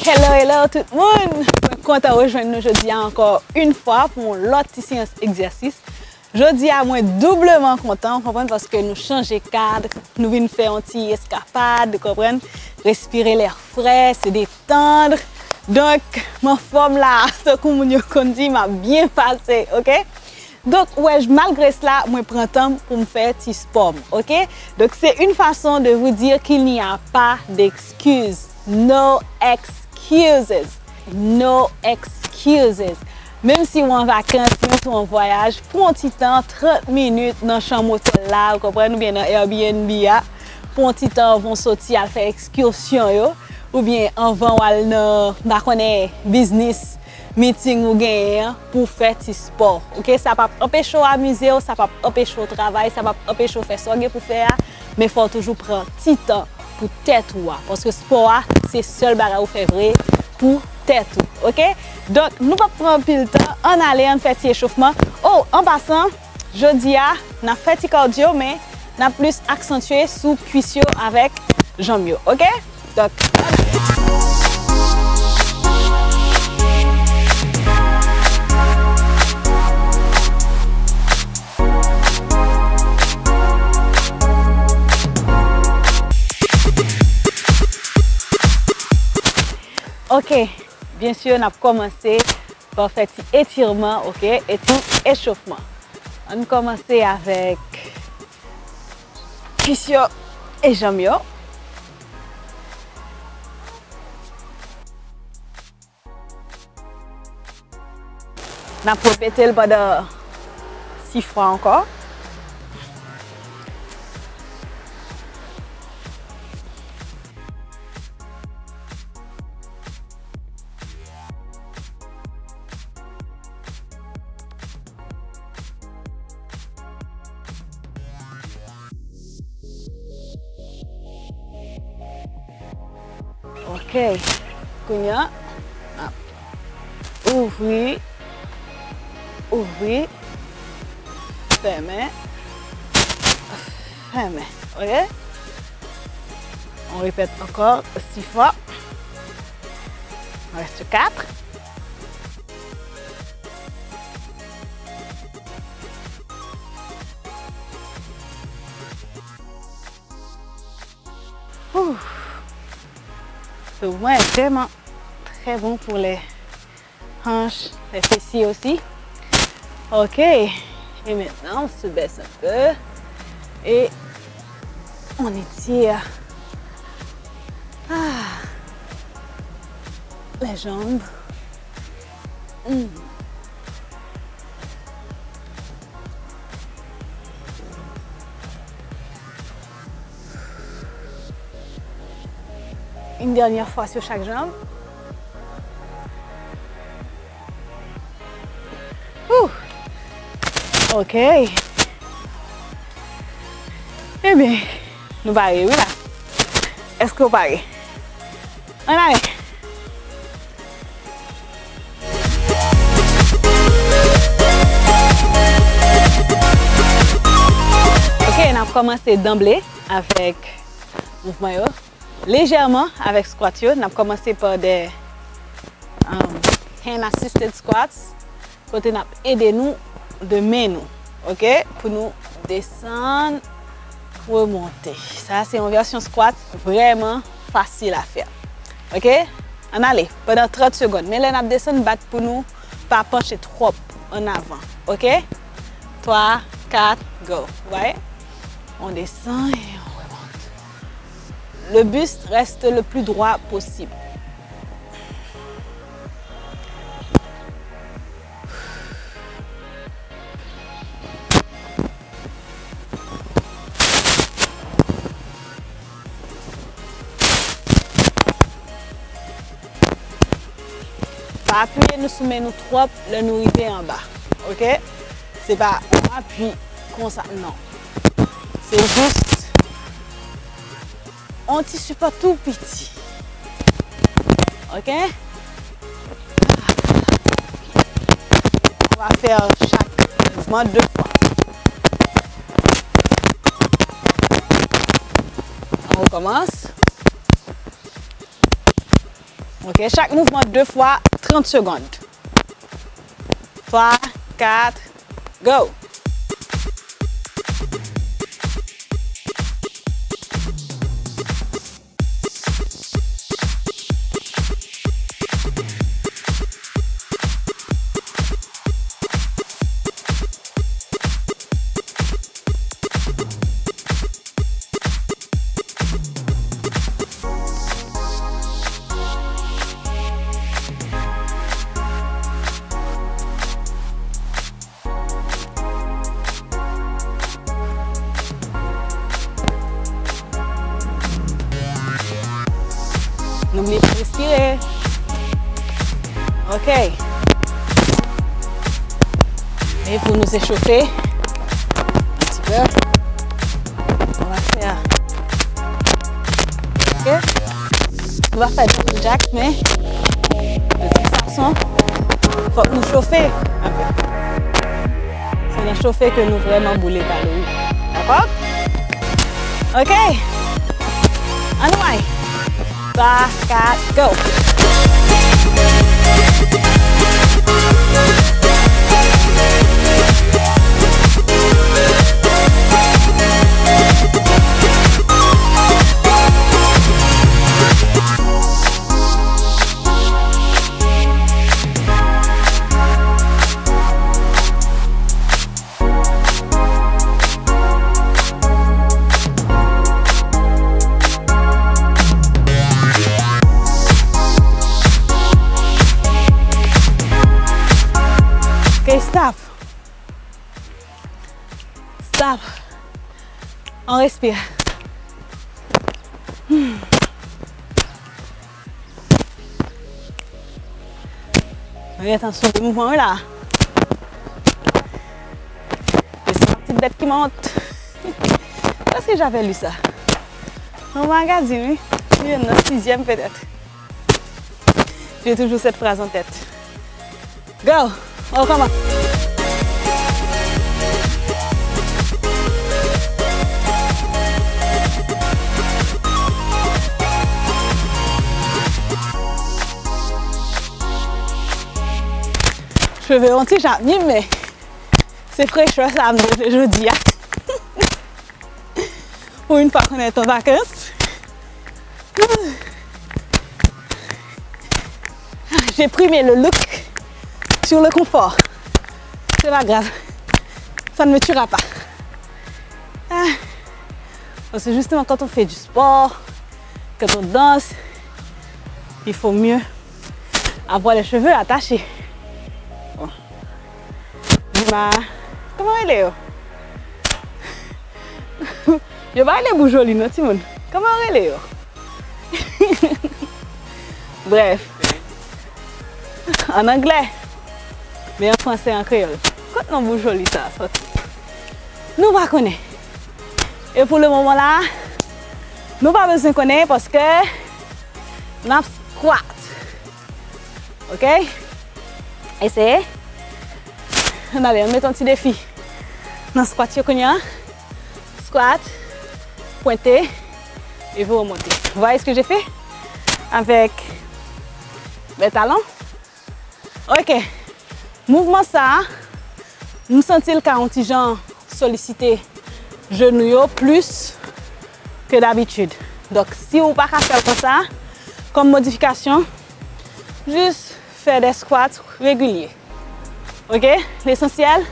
Hello, hello tout le monde! Je suis content de rejoindre nous aujourd'hui encore une fois pour l'autre séance exercice. Aujourd'hui, moi doublement content, parce que nous changeons de cadre, nous venons faire un petit escapade, comprendre, respirer l'air frais, se détendre. Donc, ma forme là, ce que vous dit, m'a bien passé, ok? Donc, ouais, malgré cela, moi prends temps pour me faire petit sport, ok? Donc, c'est une façon de vous dire qu'il n'y a pas d'excuses. No excuses. No excuses. Même si on est en vacances, si on est en voyage, prends un petit temps, 30 minutes dans la chambre hôtel là, vous comprenez, ou bien dans Airbnb, pour un petit temps, on va sortir à faire excursion, ou bien on va aller dans business, meeting ou gain pour faire du sport. Okay? Ça va empêcher d'amuser, ça va empêcher de travailler, ça va empêcher de faire ce qu'il faut faire, mais il faut toujours prendre petit temps pour tête. Parce que le sport, c'est le seul bagage à faire vrai pour tête. Ok? Donc, nous allons prendre plus de temps, on aller en faire un échauffement. Oh, en passant, je dis, on a fait un cardio, mais on a plus accentué sous cuissio avec jambes. Ok? Donc, ok, bien sûr, on a commencé par faire un étirement, ok, et un échauffement. On a commencé avec cuissio et jambes. On a répété pendant 6 fois encore. Ok, Kounia, ouvrir, ouvrir, fermer, fermer, ok? On répète encore 6 fois, il reste 4. C'est vraiment très bon pour les hanches, les fessiers aussi. Ok, et maintenant on se baisse un peu et on étire les jambes. Une dernière fois sur chaque jambe. Ok. Eh bien, nous parlons, oui là. Est-ce que vous parlez? On allez. Ok, on a commencé d'emblée avec mouvement légèrement avec squat. On a commencé par des hand assisted squats. Côté on a aidé nous de main nous, ok, pour nous descendre, remonter. Ça c'est une version squat vraiment facile à faire. Ok, on allait pendant 30 secondes. Mais là on a descendu battre pour nous pas pencher trop en avant. Ok, 3, 4, go. Ouais, on descend et on remonte. Le buste reste le plus droit possible. Pas appuyer nous soumet nous trop le nous arriver en bas. Ok? C'est pas on appuie comme ça, non. C'est juste un petit support tout petit. Ok? On va faire chaque mouvement 2 fois. On recommence. Ok, chaque mouvement 2 fois 30 secondes. 3, 4, go! N'oubliez pas de respirer. Ok. Et pour nous échauffer un petit peu, on va faire. Ok. On va faire du jack, mais de toute façon, il faut que nous chauffer un peu. C'est dans chauffer que nous vraiment brûler les calories. D'accord? Ok. On the way. 3, 4, go! Stop. Stop. On respire. Attention, le mouvement est là. C'est une petite bête qui monte. Est-ce que j'avais lu ça? Dans le magazine, oui. Je suis dans le 6e peut-être. J'ai toujours cette phrase en tête. Go! On recommence. Je vais monter jamais, mais c'est fraîcheur ça me dit jeudi. Pour une fois qu'on est en vacances. J'ai primé le look sur le confort. C'est pas grave. Ça ne me tuera pas. C'est justement quand on fait du sport, quand on danse, il faut mieux avoir les cheveux attachés. Bon. Comment elle est? Je vais aller bouger joli, non, Timon? Comment elle est? Bref. En anglais, mais en français et en créole. Quand on bouge joli, ça sort. Nous ne connaissons pas. Et pour le moment là, nous n'avons pas besoin de connaître parce que nous avons squat. Ok? Essayez. On allait mettre un petit défi. Dans squat, squat, pointer et vous remontez. Vous voyez ce que j'ai fait? Avec les talons. Ok. Mouvement ça, nous sentons qu'un petit genre solliciter genou plus que d'habitude. Donc si vous ne pouvez pas faire comme ça, comme modification, juste faire des squats réguliers. Ok? L'essentiel,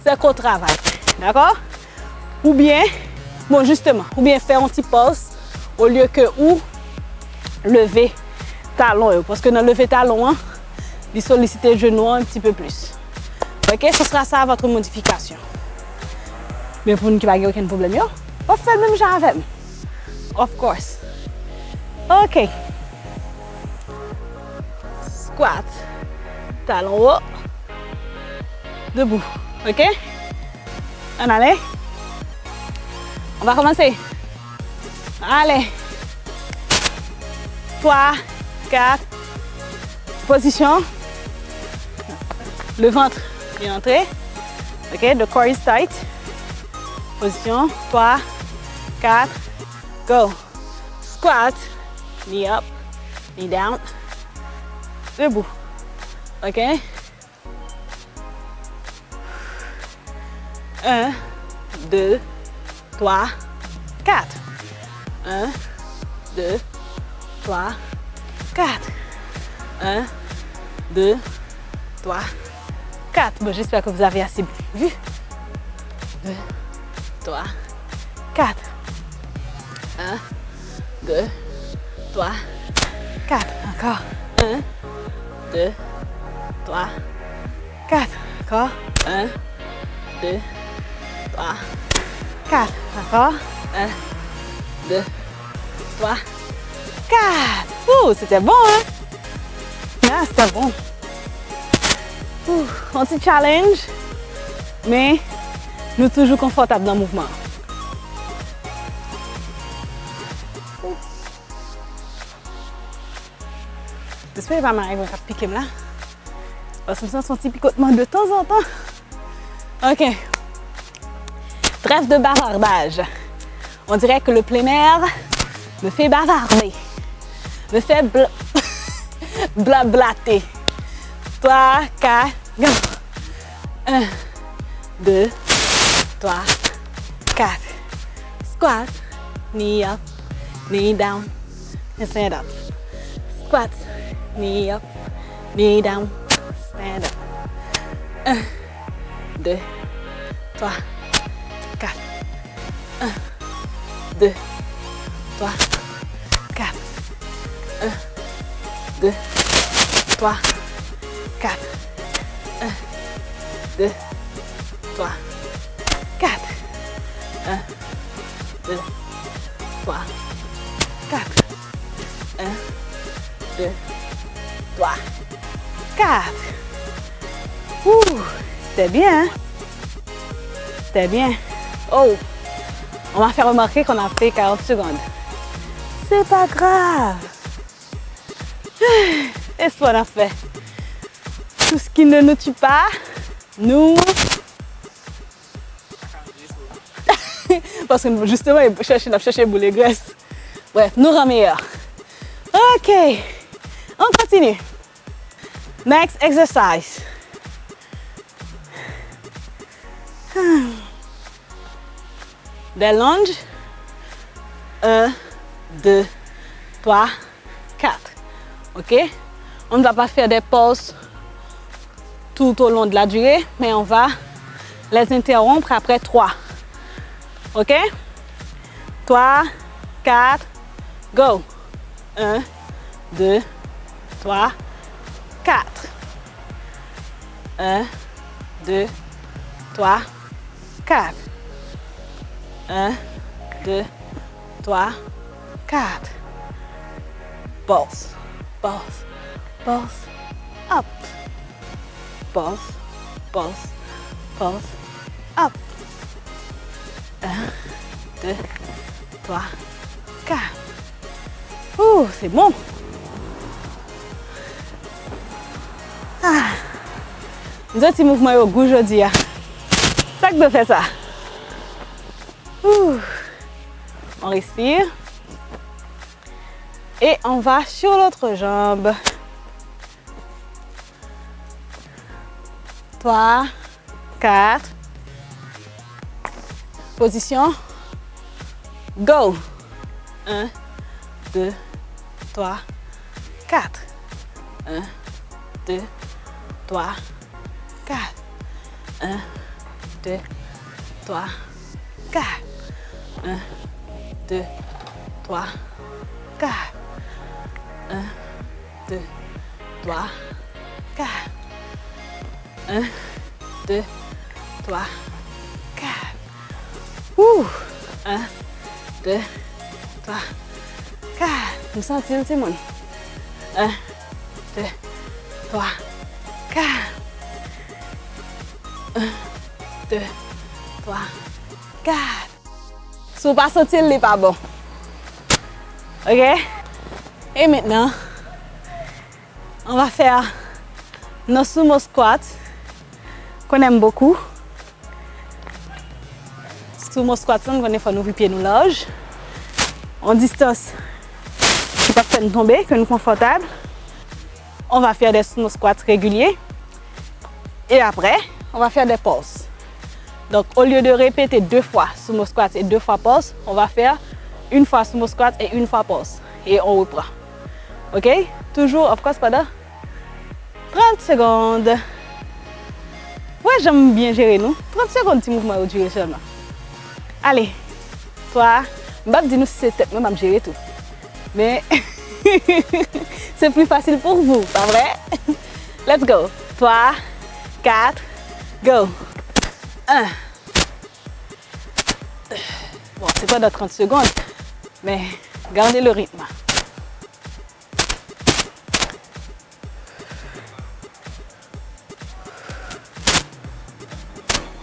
c'est qu'on travaille. D'accord? Ou bien, bon justement, ou bien faire un petit pause au lieu que ou lever talon. Parce que dans le lever talon, il sollicite le genou un petit peu plus. Ok? Ce sera ça votre modification. Mais pour nous qui n'avons aucun problème, on fait le même genre avec moi. Of course. Ok. Squat. Talon haut. Debout. Ok? On allait. On va commencer. Allez. 3, 4. Position. Le ventre bien entré. Ok? The core is tight. Position. 3, 4. Go. Squat. Knee up. Knee down. Debout. OK? 1, 2, 3, 4. 1, 2, 3, 4. 1, 2, 3, 4. Bon, j'espère que vous avez assez vu. 2, 3, 4. 1, 2, 3, 4. Encore. 1, 2, 3, 4. Encore. 1, 2, 3, 4. Encore. 1, 2, 3, 4. Ouh, c'était bon, hein? Ah, c'était bon. Ouh, un petit challenge, mais nous toujours confortables dans le mouvement. J'espère qu'il va m'arriver à piquer là. Parce que je sens un petit picotement de temps en temps. OK. Trêve de bavardage. On dirait que le plein air me fait bavarder. Me fait blablater. 3, 4, go. 1, 2, 3, 4. Squat. Knee up. Knee down. And stand up. Squat. Knee up. Knee down. Stand up. 1, 2, 3, 4. 1, 2, 3, 4. 1, 2, 3, 4. 1, 2, 3, 4. 1, 2, 3, 4. 1, 2, 3, 4. Ouh, c'était bien, hein? C'était bien. Oh, on m'a fait remarquer qu'on a fait 40 secondes. C'est pas grave. Et ce qu'on a fait. Tout ce qui ne nous tue pas, nous... Parce que justement, il cherche pour les graisses. Bref, nous rend meilleurs. OK, on continue. Next exercise. Des lunges. 1, 2, 3, 4. OK? On ne va pas faire des pauses tout au long de la durée, mais on va les interrompre après 3. OK? 3, 4, go! 1, 2, 3, 4. 1, 2, 3, 4. 1, 2, 3, 4. Pulse, pulse, pulse, up. Pulse, pulse, pulse, up. 1, 2, 3, 4. Ouh, c'est bon. Ah. Nous autres, mouvements au goût aujourd'hui. C'est ça que je fais ça. Ouh. On respire. Et on va sur l'autre jambe. 3, 4. Position. Go. 1, 2, 3, 4. 1, 2, 3, 4. 1, 2, 3, 4. 1, 2, 3, 4. 1, 2, 3, 4. 1, 2, 3, 4. Ouh. 1, 2, 3, 4. Vous sentez, tout le monde? 1, 2, 3, 4. 1, 2, 3, 4. Si vous ne pas sentir, il n'est pas bon. OK? Et maintenant, on va faire nos sumo squats qu'on aime beaucoup. Sumo squats, on va faire nos pieds nous larges. En distance, qui ne peut pas faire nous tomber, que nous confortable. on va faire des sumo squats réguliers. Et après, on va faire des pauses. Donc, au lieu de répéter 2 fois sumo squat et 2 fois pause, on va faire 1 fois sumo squat et 1 fois pause. Et on reprend. OK? Toujours, of course, pendant 30 secondes. Ouais, j'aime bien gérer, nous. 30 secondes, petit mouvement au durée seulement. Allez, toi, je ne vais pas dire si c'est peut-être même à gérer tout. Mais c'est plus facile pour vous, pas vrai? Let's go. 3, 4, go. 1. Bon, c'est pas dans 30 secondes, mais gardez le rythme.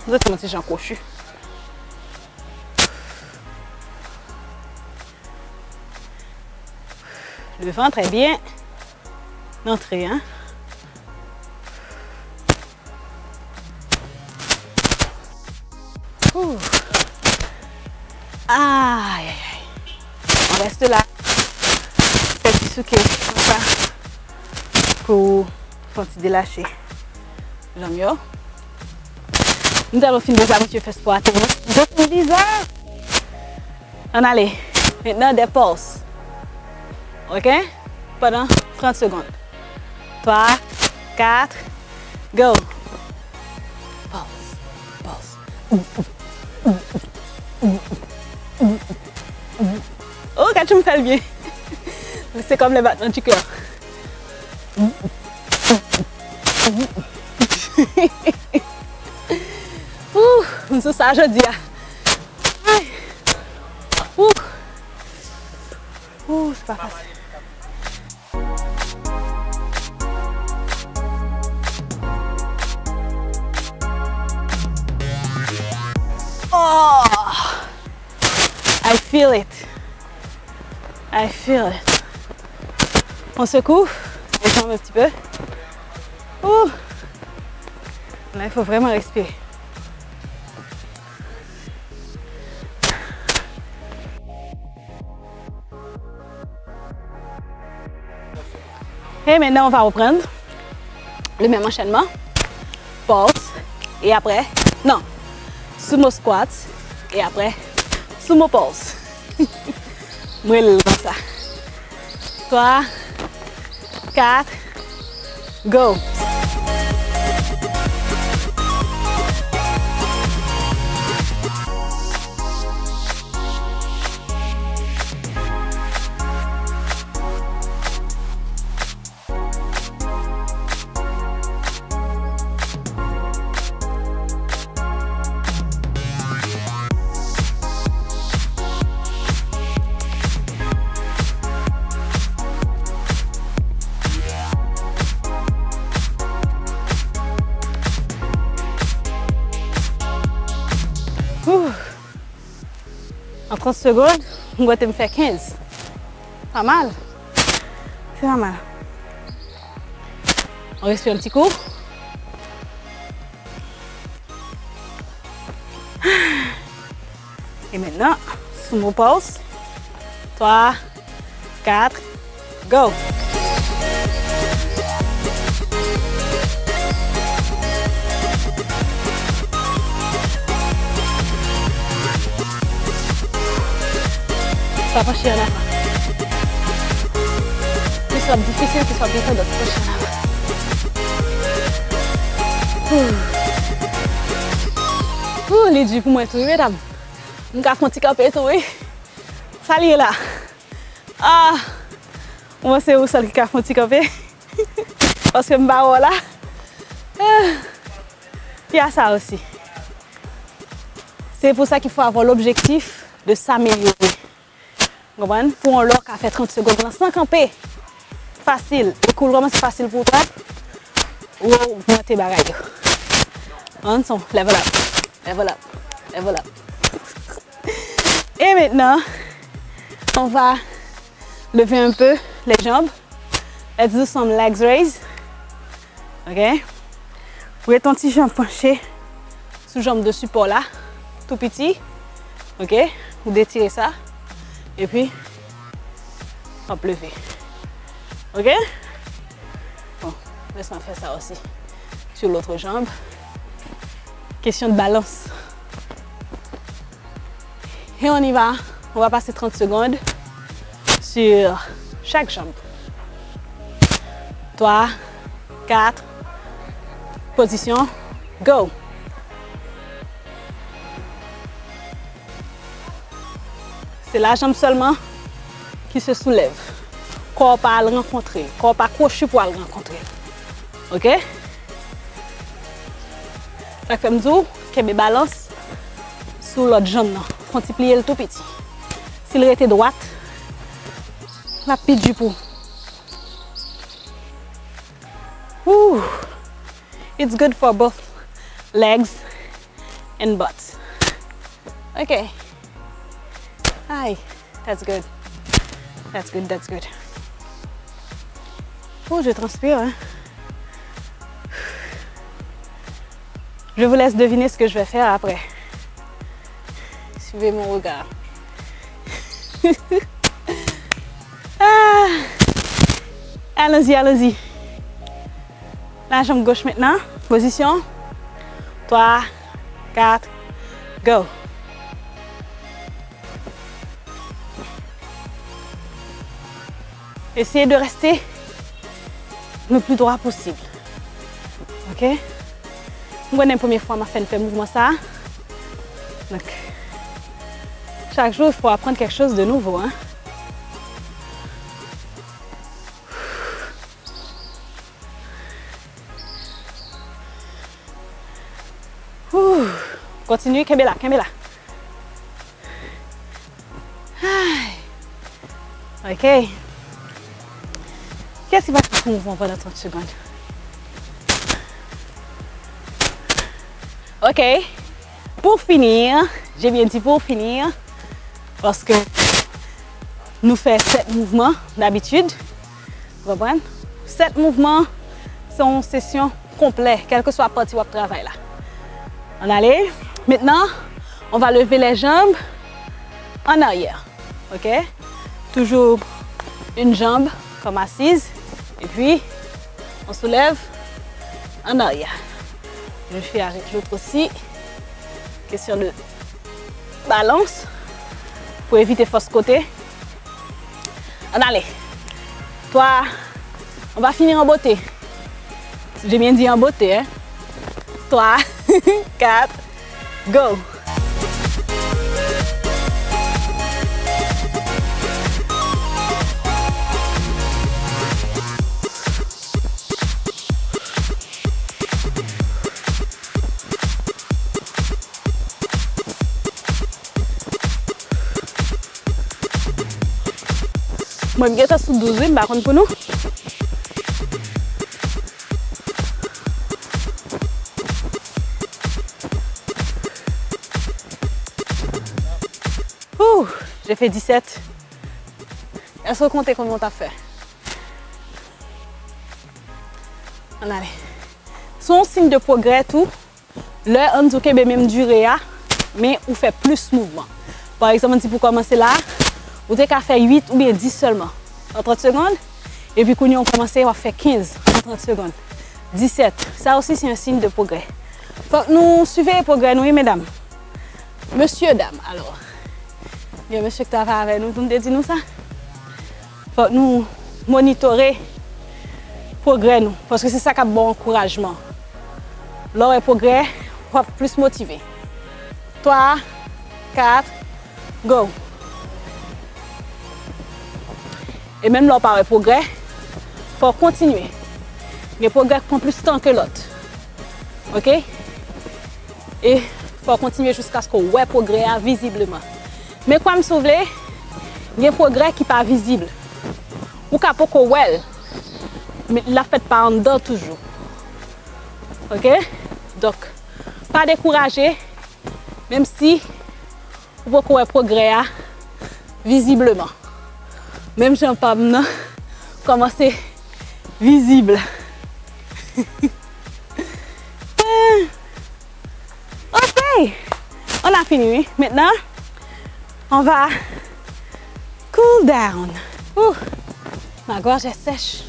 Vous êtes mon petit Jean Cochu. Le ventre est bien entré, hein? Ouh. Aïe, aïe, aïe. On reste là. Petit souquet, comme ça. Pour délâcher. J'aime mieux. Nous allons finir ça, monsieur, fait sport. Je dis ça. On allait. Maintenant, des pauses. OK? Pendant 30 secondes. 3, 4, go. Pause. Oh, quand tu me fais le bien. C'est comme les battements du cœur. C'est ça, je dis. C'est pas facile. Oh, I feel it. I feel it. On secoue les jambes un petit peu. Ouh. Là, il faut vraiment respirer. Et maintenant, on va reprendre le même enchaînement. Pause. Et après, non. Sumo squat. Et après, sumo pause. Moi, comme ça. 3, 4, go. En 30 secondes, on va me faire 15. Pas mal. C'est pas mal. On respire un petit coup. Et maintenant, sumo pause. 3, 4, go. Ça va pas chier là. Plus ça difficile, plus ça bien fait de se chier là. Les jus pour moi tout, mesdames. Je vais faire un petit capé tout, oui. Ça y est là. Ah, moi c'est où ça qui a fait un petit capé? Parce que je suis là. Il y a ça aussi. C'est pour ça qu'il faut avoir l'objectif de s'améliorer. Pour un lock à faire 30 secondes sans camper. Facile. Le cool, vraiment c'est facile pour toi. Ou pour tes bagages. On son level up. Level up. Level up. Et maintenant, on va lever un peu les jambes. Let's do some legs raise. OK? Vous mettez ton petit jambe penchée sous jambe de support là. Tout petit. OK? Vous détirez ça. Et puis, hop, lever. OK? Laisse-moi faire ça aussi. Sur l'autre jambe. Question de balance. Et on y va. On va passer 30 secondes sur chaque jambe. 3, 4, position, go. C'est la jambe seulement qui se soulève. Corps pas à le rencontrer. Corps pas accroché pour le rencontrer. OK? Ça fait m'dou que mes balance sur l'autre jambe. Faut plier le tout petit. S'il était droite, la petite du pou. Woo. It's good for both legs and butts. Okay. Hi. That's good. That's good, that's good. Oh, je transpire. Hein? Je vous laisse deviner ce que je vais faire après. Suivez mon regard. Ah. Allons-y, allons-y. La jambe gauche maintenant. Position. 3, 4, go. Essayez de rester le plus droit possible. OK? Moi, la première fois, je fais un mouvement ça. Donc, chaque jour, il faut apprendre quelque chose de nouveau. Hein? Continue, Kembela, Kembela. OK. Qu'est-ce qui va faire ce mouvement pendant 30 secondes? OK. Pour finir, j'ai bien dit pour finir, parce que nous faisons 7 mouvements d'habitude. Vous comprenez? 7 mouvements sont session complète, quelle que soit la partie de travail là. On allait. Maintenant, on va lever les jambes en arrière. OK? Toujours une jambe comme assise. Et puis, on soulève en arrière. Je fais avec l'autre aussi. Question de balance pour éviter fausse côté. On allait. Toi, on va finir en beauté. J'ai bien dit en beauté. Hein? 3, 4, go! Moi, je suis sous 12 par contre pour nous. J'ai fait 17. Est-ce que vous comptez combien tu as fait? On allait. Son signe de progrès, tout. Là, on dit que même durée, mais on fait plus mouvement. Par exemple, si pour commencer là, vous avez qu'à faire 8 ou bien 10 seulement en 30 secondes. Et puis, quand on commence, on va faire 15 en 30 secondes. 17. Ça aussi, c'est un signe de progrès. Faut que nous suivons le progrès, nous, mesdames. Monsieur, dame, alors. Il y a un monsieur qui travaille avec nous, vous me dites nous ça? Il faut que nous monitorer le progrès, nous, parce que c'est ça qui a bon encouragement. Lors du progrès, on va plus motiver. 3, 4, go! Et même lors par le progrès, il faut continuer. Le progrès prend plus de temps que l'autre. OK? Et il faut continuer jusqu'à ce qu'on voit le progrès visiblement. Mais comme vous voulez, il y a un progrès qui n'est pas visible. Ou qu'il n'y a pas well, mais il ne fait pas en dedans toujours. OK? Donc, pas décourager, même si vous pouvez un progrès visiblement. Même si on pas maintenant, comment c'est visible. OK, on a fini. Maintenant, on va cool down. Ouh, ma gorge est sèche.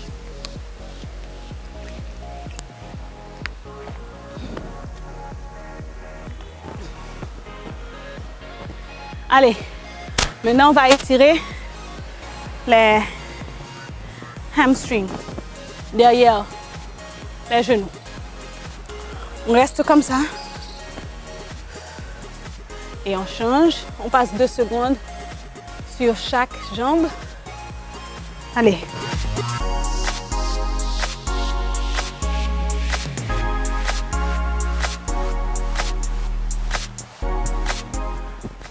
Allez, maintenant on va étirer les hamstrings derrière les genoux. On reste comme ça. Et on change. On passe 2 secondes sur chaque jambe. Allez.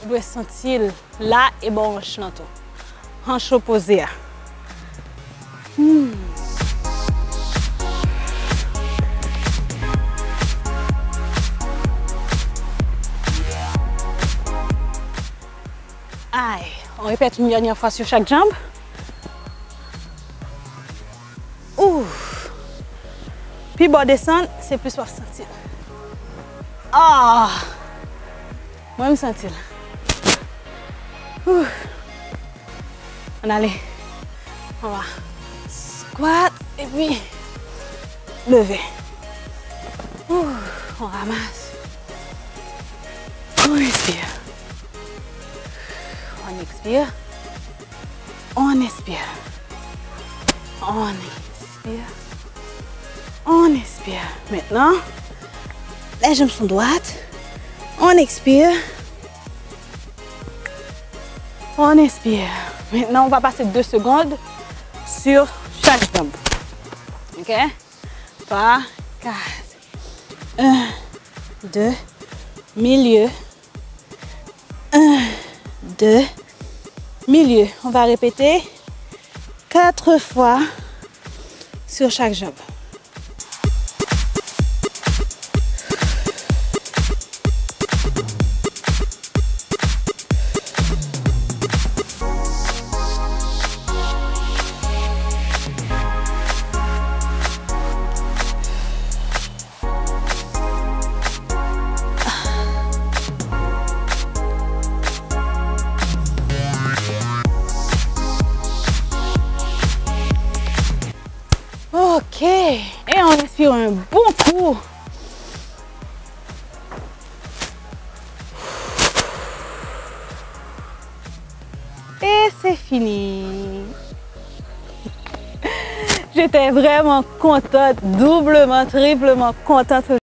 Vous devez sentir là et bon hanche dans tout. Hanche opposée. Aïe. On répète une dernière fois sur chaque jambe. Ouf. Puis bon descendre, c'est plus pour sentir. Ah. Moi, je me sentir. Ouf. On allait. On va squat et puis lever. Ouf. On ramasse. On respire. On expire. On expire. On expire. On expire. Maintenant, les jambes sont droites. On expire. On expire. Maintenant, on va passer 2 secondes sur chaque jambe. OK? 3, 4. 1, 2, milieu. 1, 2, milieu. On va répéter 4 fois sur chaque jambe. Ok, et on respire un bon coup. Et c'est fini. J'étais vraiment contente, doublement, triplement contente.